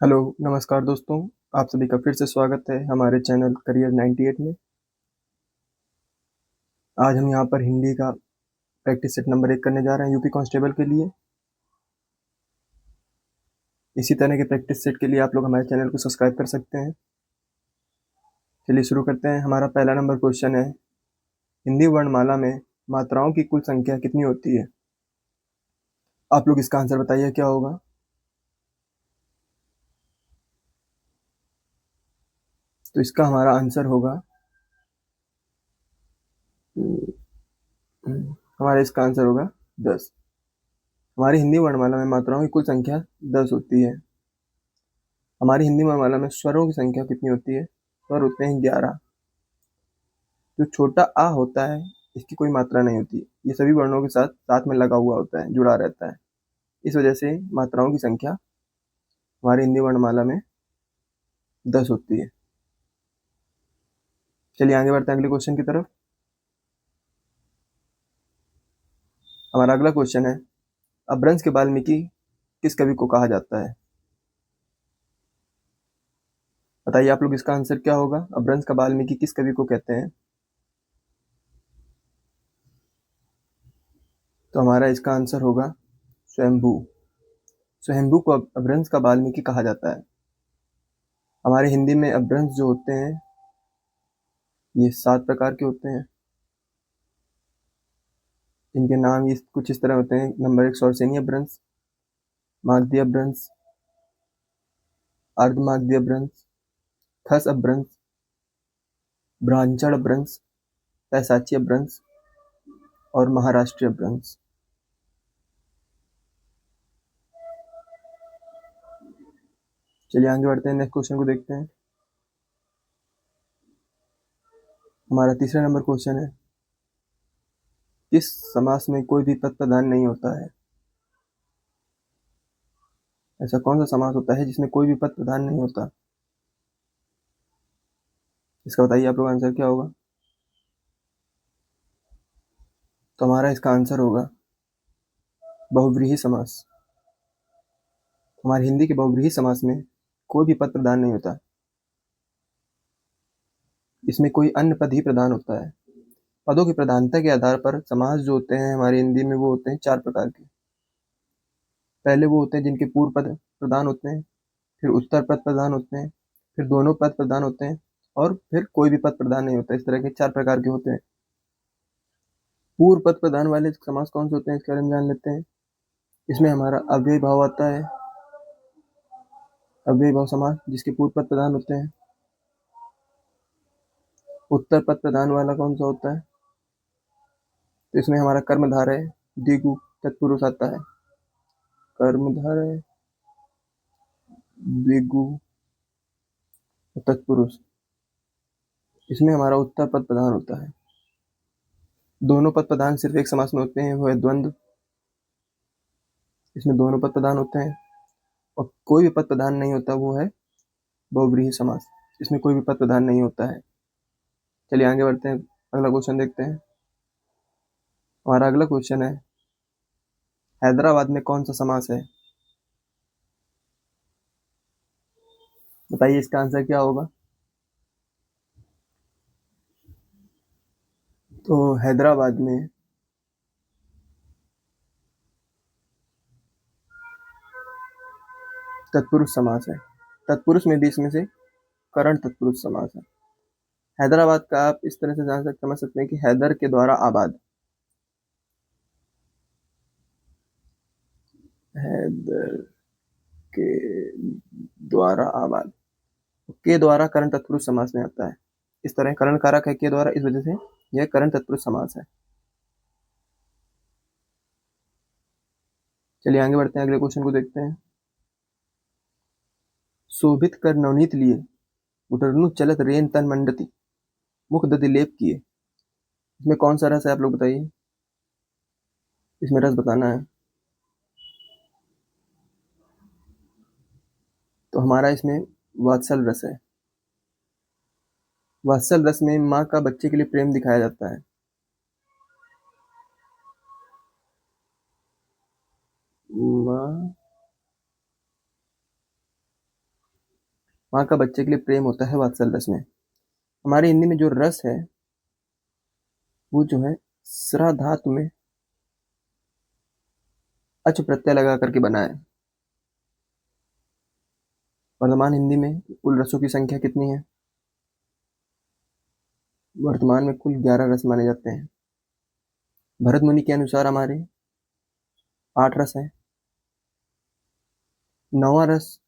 Hello, नमस्कार दोस्तों। आप सभी का फिर से स्वागत है हमारे चैनल करियर 98 में। आज हम यहाँ पर हिंदी का प्रैक्टिस सेट नंबर 1 करने जा रहे हैं यूपी कांस्टेबल के लिए। इसी तरह के प्रैक्टिस सेट के लिए आप लोग हमारे चैनल को सब्सक्राइब कर सकते हैं। चलिए शुरू करते हैं। हमारा पहला नंबर क्वेश्चन है, हिंदी वर्णमाला में मात्राओं की कुल संख्या कितनी होती है? आप लोग इसका आंसर बताइए क्या होगा। तो इसका हमारा आंसर होगा हमारा इसका आंसर होगा 10। हमारी हिंदी वर्णमाला में मात्राओं की कुल संख्या 10 होती है। हमारी हिंदी वर्णमाला में स्वरों की संख्या कितनी होती है? स्वर होते हैं 11। जो छोटा आ होता है, इसकी कोई मात्रा नहीं होती। ये सभी वर्णों के साथ साथ में लगा हुआ होता है, जुड़ा रहता है। इस वजह से मात्राओं की संख्या हमारी हिंदी वर्णमाला में 10 होती है। चलिए आगे बढ़ते हैं अगले क्वेश्चन की तरफ। हमारा अगला क्वेश्चन है, अपभ्रंश के वाल्मीकि किस कवि को कहा जाता है? बताइए आप लोग इसका आंसर क्या होगा। अपभ्रंश का वाल्मीकि किस कवि को कहते हैं? तो हमारा इसका आंसर होगा स्वयंभू। स्वयंभू को अपभ्रंश का वाल्मीकि कहा जाता है। हमारे हिंदी में अपभ्रंश जो होते हैं, ये 7 प्रकार के होते हैं। इनके नाम कुछ इस तरह होते हैं। नंबर 1 सौरसेनी अपभ्रंश, मागधी अपभ्रंश, अर्धमागधी अपभ्रंश, खस अपभ्रंश, ब्राह्मण अपभ्रंश, पैसाची अपभ्रंश और महाराष्ट्रीय अपभ्रंश। चलिए आगे बढ़ते हैं, नेक्स्ट क्वेश्चन को देखते हैं। हमारा तीसरा नंबर क्वेश्चन है, किस समास में कोई भी पद प्रधान नहीं होता है? ऐसा कौन सा समास होता है जिसमें कोई भी पद प्रधान नहीं होता? इसका बताइए आप लोग आंसर क्या होगा। तो हमारा इसका आंसर होगा बहुव्रीहि समास। हमारे हिंदी के बहुव्रीहि समास में कोई भी पद प्रधान नहीं होता। इसमें कोई अन्य पद ही प्रधान होता है। पदों की प्रधानता के आधार पर समास जो होते हैं हमारी हिंदी में, वो होते हैं 4 प्रकार के। पहले वो होते हैं जिनके पूर्व पद प्रधान होते हैं, फिर उत्तर पद प्रधान होते हैं, फिर दोनों पद प्रधान होते हैं और फिर कोई भी पद प्रधान नहीं होता। इस तरह के 4 प्रकार के होते हैं। पूर्व पद प्रधान वाले समास कौन से होते हैं, इसके बारे में जान लेते हैं। इसमें हमारा अव्ययी भाव आता है। अव्ययी भाव समास जिसके पूर्व पद प्रधान होते हैं। उत्तर पद प्रधान वाला कौन सा होता है? तो इसमें हमारा कर्मधारय, द्विगु, तत्पुरुष आता है। कर्मधारय, द्विगु और तत्पुरुष। इसमें हमारा उत्तर पद प्रधान होता है। दोनों पद प्रधान सिर्फ एक समास में होते हैं, वो है द्वंद्व। इसमें दोनों पद प्रधान होते हैं और कोई भी पद प्रधान नहीं होता, वो है बहुव्रीहि समास। इसमें कोई भी पद प्रधान नहीं होता है। चलिए आगे बढ़ते हैं, अगला क्वेश्चन देखते हैं। हमारा अगला क्वेश्चन है, हैदराबाद में कौन सा समास है? बताइए इसका आंसर क्या होगा। तो हैदराबाद में तत्पुरुष समास है। तत्पुरुष में भी इसमें से करण तत्पुरुष समास है। हैदराबाद का आप इस तरह से समझ सकते हैं कि हैदर के द्वारा आबाद। हैदर के द्वारा आबाद, के द्वारा करण तत्पुरुष समास में आता है। इस तरह करण कारक है के द्वारा, इस वजह से यह करण तत्पुरुष समास है। चलिए आगे बढ़ते हैं, अगले क्वेश्चन को देखते हैं। शोभित कर नवनीत लिए, उतरनु चलत रेन तन मंडति, मुख दधि लेप किए। इसमें कौन सा रस है, आप लोग बताइए। इसमें रस बताना है। तो हमारा इसमें वात्सल रस है। वात्सल रस में माँ का बच्चे के लिए प्रेम दिखाया जाता है। माँ माँ का बच्चे के लिए प्रेम होता है वात्सल्य रस में। हमारी हिंदी में जो रस है वो जो है स्रा धातु में अच प्रत्यय लगा करके बना है। वर्तमान हिंदी में कुल रसों की संख्या कितनी है? वर्तमान में कुल 11 रस माने जाते हैं। भरत मुनि के अनुसार हमारे 8 रस हैं। 9वां रस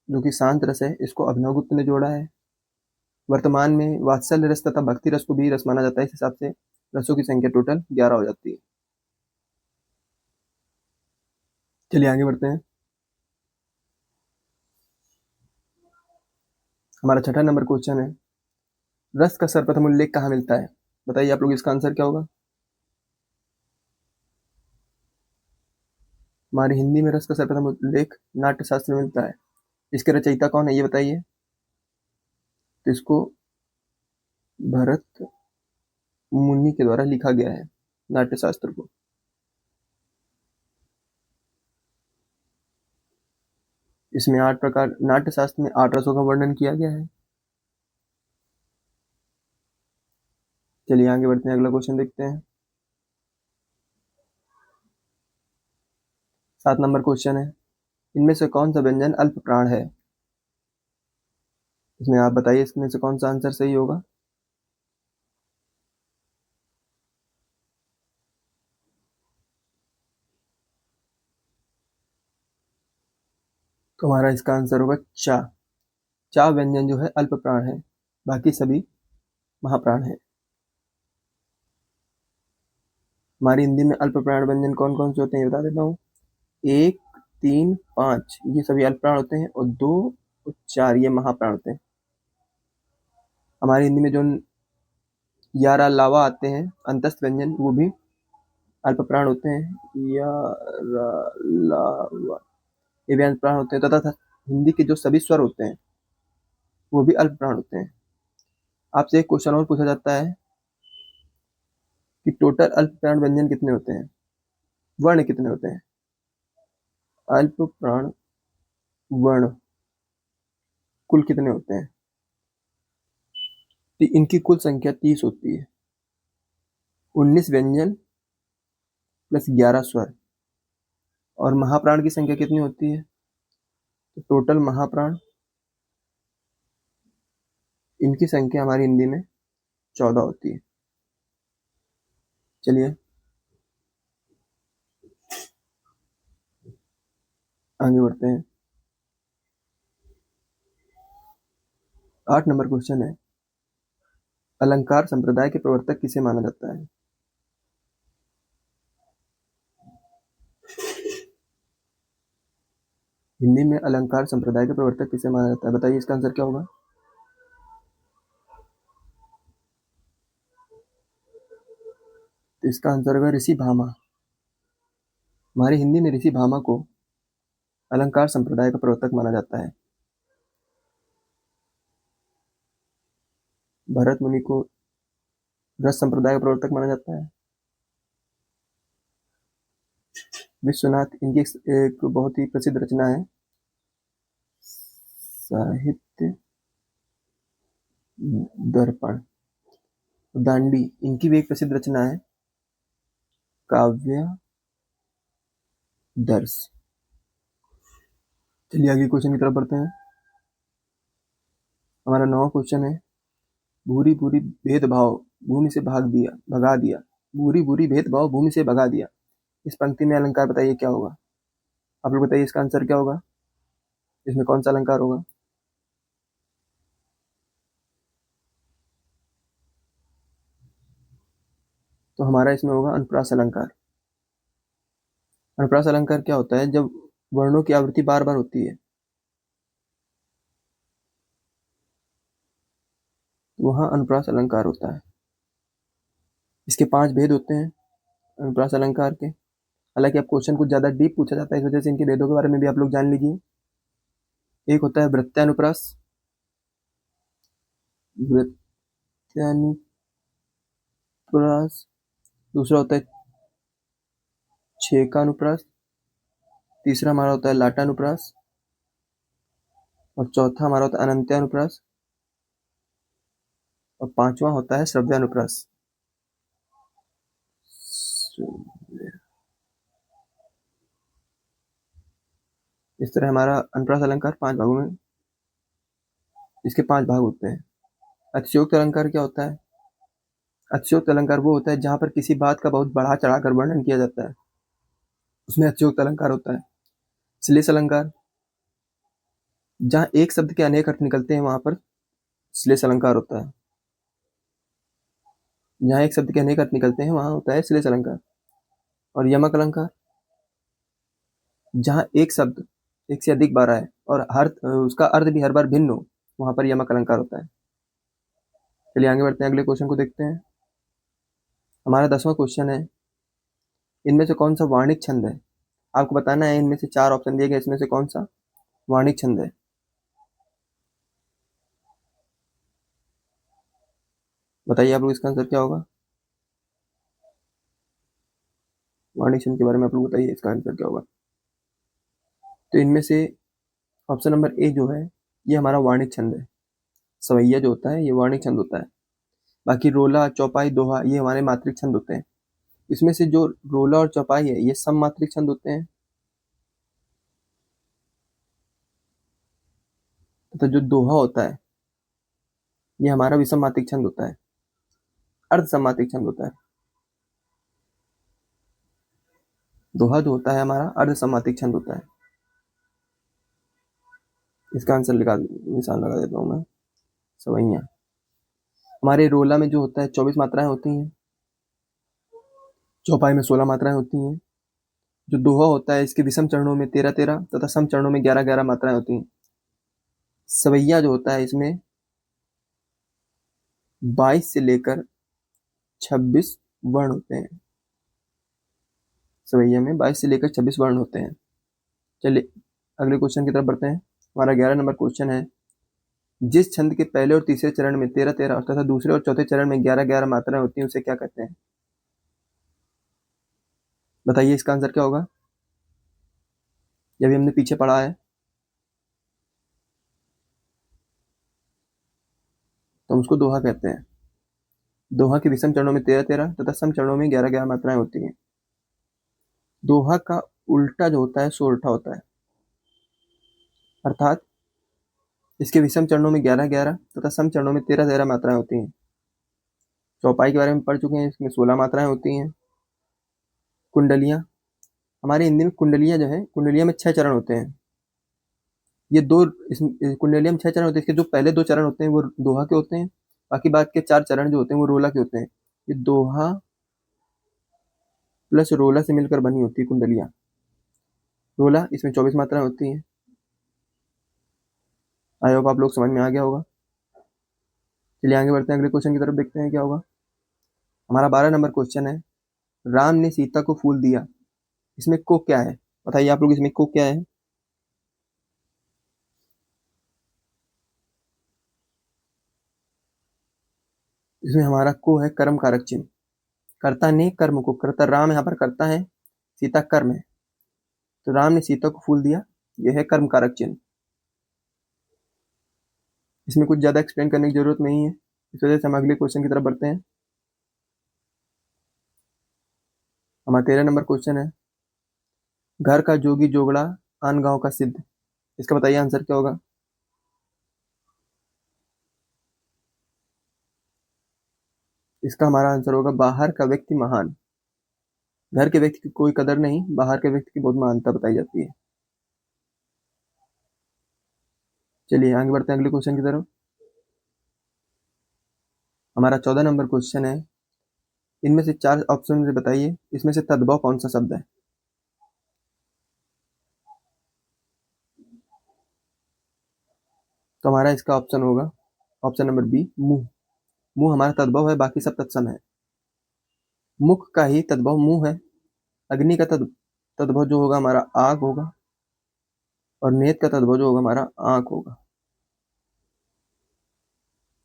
जो कि शांत रस है, इसको अभिनवगुप्त ने जोड़ा है। वर्तमान में वात्सल्य रस तथा भक्ति रस को भी रस माना जाता है। इस हिसाब से रसों की संख्या टोटल 11 हो जाती है। चलिए आगे बढ़ते हैं। हमारा छठा नंबर क्वेश्चन है, रस का सर्वप्रथम उल्लेख कहाँ मिलता है? बताइए आप लोग, इसका आंसर क्या होगा? हमारी हिंदी में रस का सर्वप्रथम उल्लेख नाट्य शास्त्र में मिलता है। इसके रचयिता कौन है ये बताइए? तो इसको भरत मुनि के द्वारा लिखा गया है नाट्य शास्त्र को। इसमें 8 प्रकार, नाट्य शास्त्र में 8 रसों का वर्णन किया गया है। चलिए आगे बढ़ते हैं, अगला क्वेश्चन देखते हैं। 7 नंबर क्वेश्चन है, इनमें से कौन सा व्यंजन अल्प प्राण है? इसमें आप बताइए, इसमें से कौन सा आंसर सही होगा? तो हमारा इसका आंसर होगा चा। चा व्यंजन जो है अल्प प्राण है, बाकी सभी महाप्राण है। हमारी हिंदी में अल्प प्राण व्यंजन कौन कौन से होते हैं ये बता देता हूँ। 1, 3, 5 ये सभी अल्प प्राण होते हैं, और 2 और 4 ये महाप्राण होते हैं। हमारी हिंदी में जो 11 लावा आते हैं अंतस्थ व्यंजन, वो भी अल्प प्राण होते हैं। या लावा ये भी अल्प प्राण होते हैं, तथा हिंदी के जो सभी स्वर होते हैं वो भी अल्प प्राण होते हैं। आपसे एक क्वेश्चन और पूछा जाता है कि टोटल अल्प प्राण व्यंजन कितने होते हैं, वर्ण कितने होते हैं? अल्प प्राण वर्ण कुल कितने होते हैं? तो इनकी कुल संख्या 30 होती है। 19 व्यंजन प्लस 11 स्वर। और महाप्राण की संख्या कितनी होती है? तो टोटल महाप्राण, इनकी संख्या हमारी हिंदी में 14 होती है। चलिए आगे बढ़ते हैं। 8 नंबर क्वेश्चन है, अलंकार संप्रदाय के प्रवर्तक किसे माना जाता है? हिंदी में अलंकार संप्रदाय के प्रवर्तक किसे माना जाता है? बताइए इसका आंसर क्या होगा? तो इसका आंसर होगा ऋषि भामा। हमारी हिंदी में ऋषि भामा को अलंकार संप्रदाय का प्रवर्तक माना जाता है। भरत मुनि को रस संप्रदाय का प्रवर्तक माना जाता है। विश्वनाथ, इनकी एक बहुत ही प्रसिद्ध रचना है साहित्य दर्पण। दांडी, इनकी भी एक प्रसिद्ध रचना है काव्य दर्श। चलिए आगे क्वेश्चन की तरफ बढ़ते हैं। हमारा 9वां क्वेश्चन है, भूरी भूरी भेदभाव भूमि से भगा दिया। भूरी भूरी भेदभाव भूमि से भगा दिया, इस पंक्ति में अलंकार बताइए क्या होगा? आप लोग बताइए इसका आंसर क्या होगा? इसमें कौन सा अलंकार होगा? तो हमारा इसमें होगा अनुप्रास अलंकार। अनुप्रास अलंकार क्या होता है? जब वर्णों की आवृत्ति बार बार होती है तो वहां अनुप्रास अलंकार होता है। इसके 5 भेद होते हैं अनुप्रास अलंकार के। हालांकि अब क्वेश्चन कुछ ज्यादा डीप पूछा जाता है, इस वजह से इनके भेदों के बारे में भी आप लोग जान लीजिए। एक होता है वृत्यानुप्रास। वृत्यानुप्रास। दूसरा होता है छेकानुप्रास। तीसरा हमारा होता है लाटानुप्रास। और चौथा हमारा होता है अनंत्यानुप्रास, और पांचवा होता है श्रव्यानुप्रास। इस तरह हमारा अनुप्रास अलंकार 5 भागों में, इसके 5 भाग होते हैं। अतिशयोक्त अलंकार क्या होता है? अतिशयोक्त अलंकार वो होता है जहां पर किसी बात का बहुत बढ़ा चढ़ाकर वर्णन किया जाता है, उसमें अतिशयोक्त अलंकार होता है। श्लेष अलंकार, जहां एक शब्द के अनेक अर्थ निकलते हैं वहां पर श्लेष अलंकार होता है। जहां एक शब्द के अनेक अर्थ निकलते हैं वहां होता है श्लेष अलंकार। और यमक अलंकार, जहां एक शब्द एक से अधिक बार आए और हर उसका अर्थ भी हर बार भिन्न हो, वहां पर यमक अलंकार होता है। चलिए आगे बढ़ते हैं, अगले क्वेश्चन को देखते हैं। हमारा 10वां क्वेश्चन है, इनमें से कौन सा वार्णिक छंद है? आपको बताना है इनमें से 4 ऑप्शन दिए गए, इसमें से कौन सा वार्णिक छंद है। बताइए आप लोग, इसका आंसर क्या होगा? वार्णिक छंद के बारे में आप लोग बताइए, इसका आंसर क्या होगा? तो इनमें से ऑप्शन नंबर ए जो है ये हमारा वार्णिक छंद है। सवैया जो होता है ये वार्णिक छंद होता है। बाकी रोला, चौपाई, दोहा ये हमारे मात्रिक छंद होते हैं। इसमें से जो रोला और चौपाई है ये सममात्रिक छंद होते हैं, तथा जो दोहा होता है ये हमारा विषम मात्रिक छंद होता है, अर्ध सममात्रिक छंद होता है। दोहा जो होता है हमारा अर्ध सममात्रिक छंद होता है। इसका आंसर निशान लगा देता हूँ मैं, सवैया। हमारे रोला में जो होता है 24 मात्राएं होती हैं, चौपाई में 16 मात्राएं होती हैं। जो दोहा होता है इसके विषम चरणों में 13-13 तथा सम चरणों में 11-11 मात्राएं होती हैं। सवैया जो होता है इसमें 22 से लेकर 26 वर्ण होते हैं। सवैया में 22 से लेकर 26 वर्ण होते हैं। चलिए अगले क्वेश्चन की तरफ बढ़ते हैं। हमारा 11 नंबर क्वेश्चन है, जिस छंद के पहले और तीसरे चरण में 13-13 तथा दूसरे और चौथे चरण में 11-11 मात्राएं होती हैं उसे क्या कहते हैं? बताइए इसका आंसर क्या होगा? ये भी हमने पीछे पढ़ा है, तो हम उसको दोहा कहते हैं। दोहा के विषम चरणों में 13-13 तथा सम चरणों में 11-11 मात्राएं होती हैं। दोहा का उल्टा जो होता है सोरठा होता है, अर्थात इसके विषम चरणों में 11-11 तथा सम चरणों में 13-13 मात्राएं होती हैं। चौपाई के बारे में पढ़ चुके हैं, इसमें 16 मात्राएं होती हैं। कुंडलियां, हमारे हिंदी में कुंडलियां जो है, कुंडलियां में 6 चरण होते हैं। ये दो इस कुंडलियां में 6 चरण होते हैं। इसके जो पहले 2 चरण होते हैं वो दोहा के होते हैं, बाकी बाद के 4 चरण जो होते हैं वो रोला के होते हैं। ये दोहा प्लस रोला से मिलकर बनी होती है कुंडलियां। रोला इसमें 24 मात्राएं होती हैं। आई होप आप लोग समझ में आ गया होगा। चलिए आगे बढ़ते हैं, अगले क्वेश्चन की तरफ देखते हैं क्या होगा। हमारा 12 नंबर क्वेश्चन है, राम ने सीता को फूल दिया, इसमें को क्या है? बताइए आप लोग, इसमें को क्या है? इसमें हमारा को है कर्म कारक चिन्ह। कर्ता ने कर्म को, कर्ता राम यहाँ पर कर्ता है, सीता कर्म है, तो राम ने सीता को फूल दिया, यह है कर्म कारक चिन्ह। इसमें कुछ ज्यादा एक्सप्लेन करने की जरूरत नहीं है, इस वजह से हम अगले क्वेश्चन की तरफ बढ़ते हैं। हमारा 13 नंबर क्वेश्चन है, घर का जोगी जोगड़ा आन गांव का सिद्ध, इसका बताइए आंसर क्या होगा? इसका हमारा आंसर होगा, बाहर का व्यक्ति महान। घर के व्यक्ति की कोई कदर नहीं, बाहर के व्यक्ति की बहुत महानता बताई जाती है। चलिए आगे बढ़ते हैं अगले क्वेश्चन की तरफ। हमारा 14 नंबर क्वेश्चन है, इनमें से 4 ऑप्शन से बताइए इसमें से तद्भव कौन सा शब्द है? तो हमारा इसका ऑप्शन होगा ऑप्शन नंबर बी, मुंह। मुंह हमारा तद्भव है, बाकी सब तत्सम है। मुख का ही तद्भव मुंह है। अग्नि का तद्भव जो होगा हमारा आग होगा, और नेत्र का तद्भव जो होगा हमारा आंख होगा।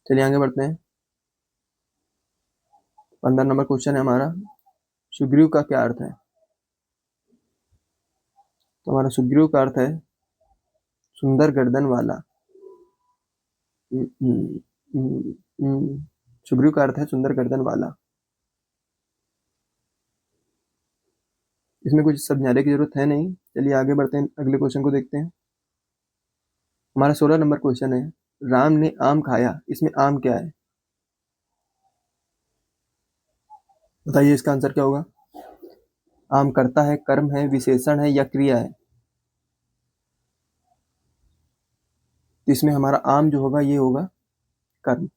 चलिए आगे बढ़ते हैं। 15 नंबर क्वेश्चन है हमारा, सुग्रीव का क्या अर्थ है? तो हमारा सुग्रीव का अर्थ है सुंदर गर्दन वाला। सुग्रीव का अर्थ है सुंदर गर्दन वाला। इसमें कुछ समझाने की जरूरत है नहीं। चलिए आगे बढ़ते हैं, अगले क्वेश्चन को देखते हैं। हमारा 16 नंबर क्वेश्चन है, राम ने आम खाया, इसमें आम क्या है? बताइए इसका आंसर क्या होगा। आम कर्ता है, कर्म है, विशेषण है या क्रिया है? तो इसमें हमारा आम जो होगा ये होगा कर्म,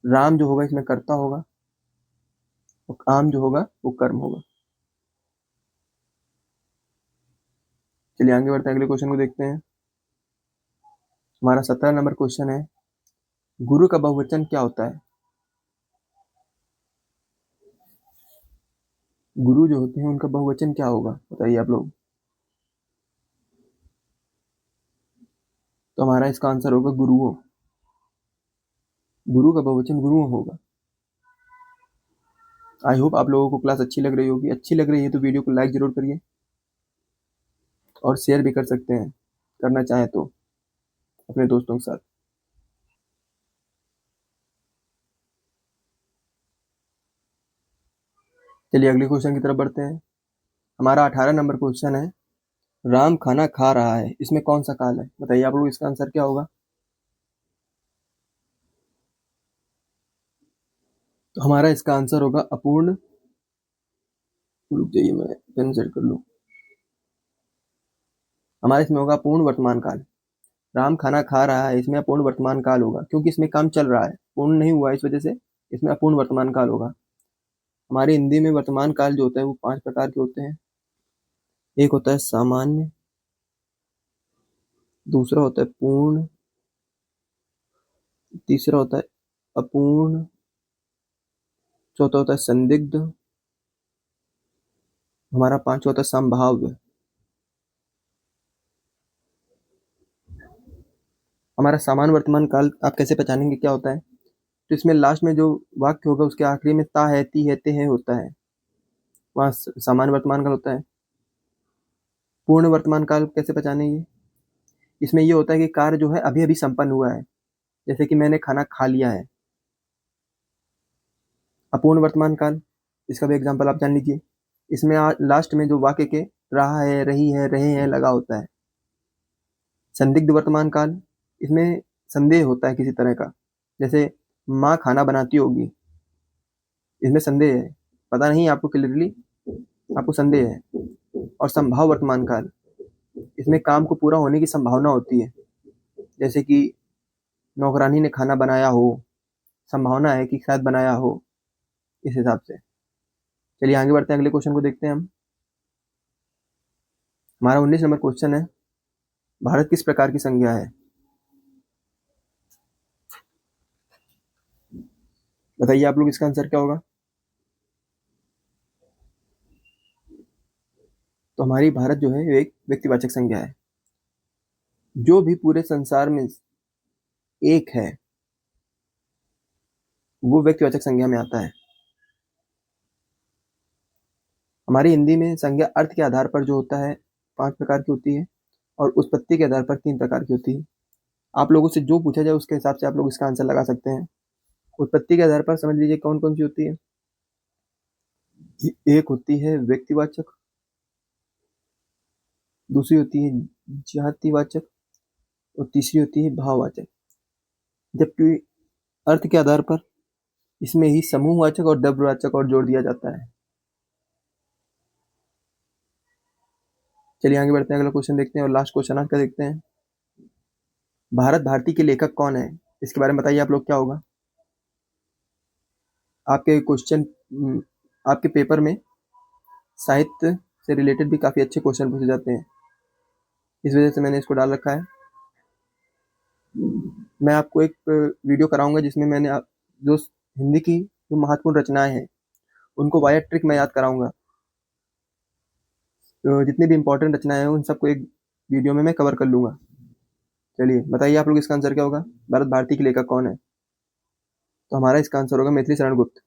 राम जो होगा इसमें कर्ता होगा और आम जो होगा वो कर्म होगा। चलिए आगे बढ़ते हैं, अगले क्वेश्चन को देखते हैं। हमारा 17 नंबर क्वेश्चन है, गुरु का बहुवचन क्या होता है? गुरु जो होते हैं उनका बहुवचन क्या होगा, बताइए आप लोग। तो हमारा इसका आंसर होगा गुरुओं। गुरु का बहुवचन गुरुओं होगा। आई होप आप लोगों को क्लास अच्छी लग रही होगी। अच्छी लग रही है तो वीडियो को लाइक जरूर करिए और शेयर भी कर सकते हैं, करना चाहें तो अपने दोस्तों के साथ। चलिए अगले क्वेश्चन की तरफ बढ़ते हैं। हमारा 18 नंबर क्वेश्चन है, राम खाना खा रहा है, इसमें कौन सा काल है? बताइए आप लोग इसका आंसर क्या होगा। तो हमारा इसका आंसर होगा अपूर्ण, रुक जाइए मैं पेन सेट कर लूँ। हमारा इसमें होगा पूर्ण वर्तमान काल। राम खाना खा रहा है, इसमें अपूर्ण वर्तमान काल होगा क्योंकि इसमें काम चल रहा है, पूर्ण नहीं हुआ, इस वजह से इसमें अपूर्ण वर्तमान काल होगा। हमारी हिंदी में वर्तमान काल जो होता है वो 5 प्रकार के होते हैं। एक होता है सामान्य, दूसरा होता है पूर्ण, तीसरा होता है अपूर्ण, चौथा होता है संदिग्ध, हमारा पांचवा होता है संभाव्य। हमारा सामान्य वर्तमान काल आप कैसे पहचानेंगे क्या होता है? तो इसमें लास्ट में जो वाक्य होगा उसके आखिरी में ता है, ती है, ते है होता है, वहाँ सामान्य वर्तमान काल होता है। पूर्ण वर्तमान काल कैसे पहचानेंगे? इसमें ये होता है कि कार्य जो है अभी अभी संपन्न हुआ है, जैसे कि मैंने खाना खा लिया है। अपूर्ण वर्तमान काल, इसका भी एग्जाम्पल आप जान लीजिए। इसमें लास्ट में जो वाक्य के रहा है, रही है, रहे हैं लगा होता है। संदिग्ध वर्तमान काल, इसमें संदेह होता है किसी तरह का, जैसे माँ खाना बनाती होगी, इसमें संदेह है, पता नहीं आपको क्लियरली, आपको संदेह है। और संभाव वर्तमान काल, इसमें काम को पूरा होने की संभावना होती है, जैसे कि नौकरानी ने खाना बनाया हो, संभावना है कि शायद बनाया हो, इस हिसाब से। चलिए आगे बढ़ते हैं, अगले क्वेश्चन को देखते हैं हम। हमारा 19 नंबर क्वेश्चन है, भारत किस प्रकार की संज्ञा है? बताइए आप लोग इसका आंसर क्या होगा। तो हमारी भारत जो है एक व्यक्तिवाचक संज्ञा है। जो भी पूरे संसार में एक है वो व्यक्तिवाचक संज्ञा में आता है। हमारी हिंदी में संज्ञा अर्थ के आधार पर जो होता है 5 प्रकार की होती है और उत्पत्ति के आधार पर 3 प्रकार की होती है। आप लोगों से जो पूछा जाए उसके हिसाब से आप लोग इसका आंसर लगा सकते हैं। उत्पत्ति के आधार पर समझ लीजिए कौन कौन सी होती है। एक होती है व्यक्तिवाचक, दूसरी होती है जातिवाचक और तीसरी होती है भाववाचक। जबकि अर्थ के आधार पर इसमें ही समूहवाचक और द्रव्यवाचक और जोड़ दिया जाता है। चलिए आगे बढ़ते हैं, अगला क्वेश्चन देखते हैं और लास्ट क्वेश्चन आज का देखते हैं। भारत भारती के लेखक कौन है, इसके बारे में बताइए आप लोग क्या होगा। आपके क्वेश्चन, आपके पेपर में साहित्य से रिलेटेड भी काफी अच्छे क्वेश्चन पूछे जाते हैं, इस वजह से मैंने इसको डाल रखा है। मैं आपको एक वीडियो कराऊंगा जिसमें मैंने जो हिंदी की जो महत्वपूर्ण रचनाएं हैं उनको वाया ट्रिक में याद कराऊंगा। तो जितनी भी इंपॉर्टेंट रचनाएं हैं उन सबको एक वीडियो में मैं कवर कर लूंगा। चलिए बताइए आप लोग इसका आंसर क्या होगा, भारत भारती के लेखक कौन है? तो हमारा इसका आंसर होगा मैथिली शरण गुप्त।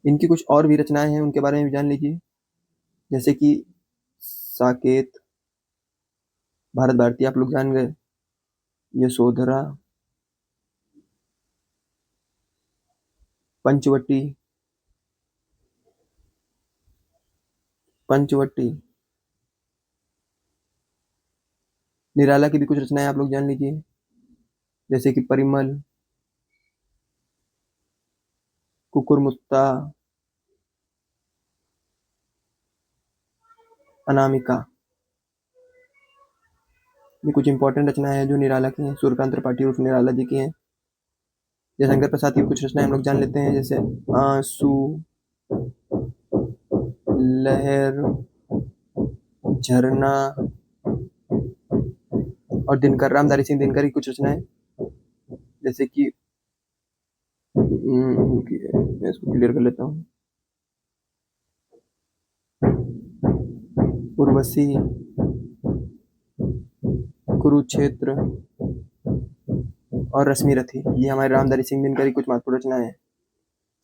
इनकी कुछ और भी रचनाएं हैं उनके बारे में भी जान लीजिए, जैसे कि साकेत, भारत भारती आप लोग जान गए। यशोधरा, पंचवटी, पंचवटी। निराला की भी कुछ रचनाएं आप लोग जान लीजिए, जैसे कि परिमल, कुकुरमुत्ता, अनामिका। ये कुछ इंपॉर्टेंट रचनाएं हैं जो निराला की हैं, सूर्यकांत त्रिपाठी उर्फ निराला जी की हैं। जयशंकर प्रसाद की कुछ रचनाएं हम लोग जान लेते हैं, जैसे आंसू, लहर, झरना, और दिनकर, रामधारी सिंह दिनकर की कुछ रचनाएं, जैसे कि मैं इसको क्लियर कर लेता हूँ। उर्वशी, कुरुक्षेत्र और रश्मिरथी, ये हमारे रामधारी सिंह दिनकर की कुछ महत्वपूर्ण रचनाएं हैं।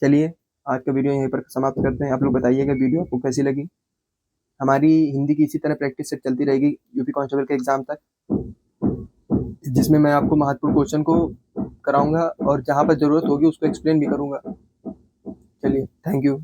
चलिए आज का वीडियो यहीं पर समाप्त करते हैं। आप लोग बताइएगा वीडियो आपको कैसी लगी। हमारी हिंदी की इसी तरह प्रैक्टिस से चलती रहेगी यूपी कांस्टेबल के एग्जाम तक, जिसमें मैं आपको महत्वपूर्ण क्वेश्चन को कराऊंगा और जहां पर जरूरत होगी उसको एक्सप्लेन भी करूंगा। चलिए, थैंक यू।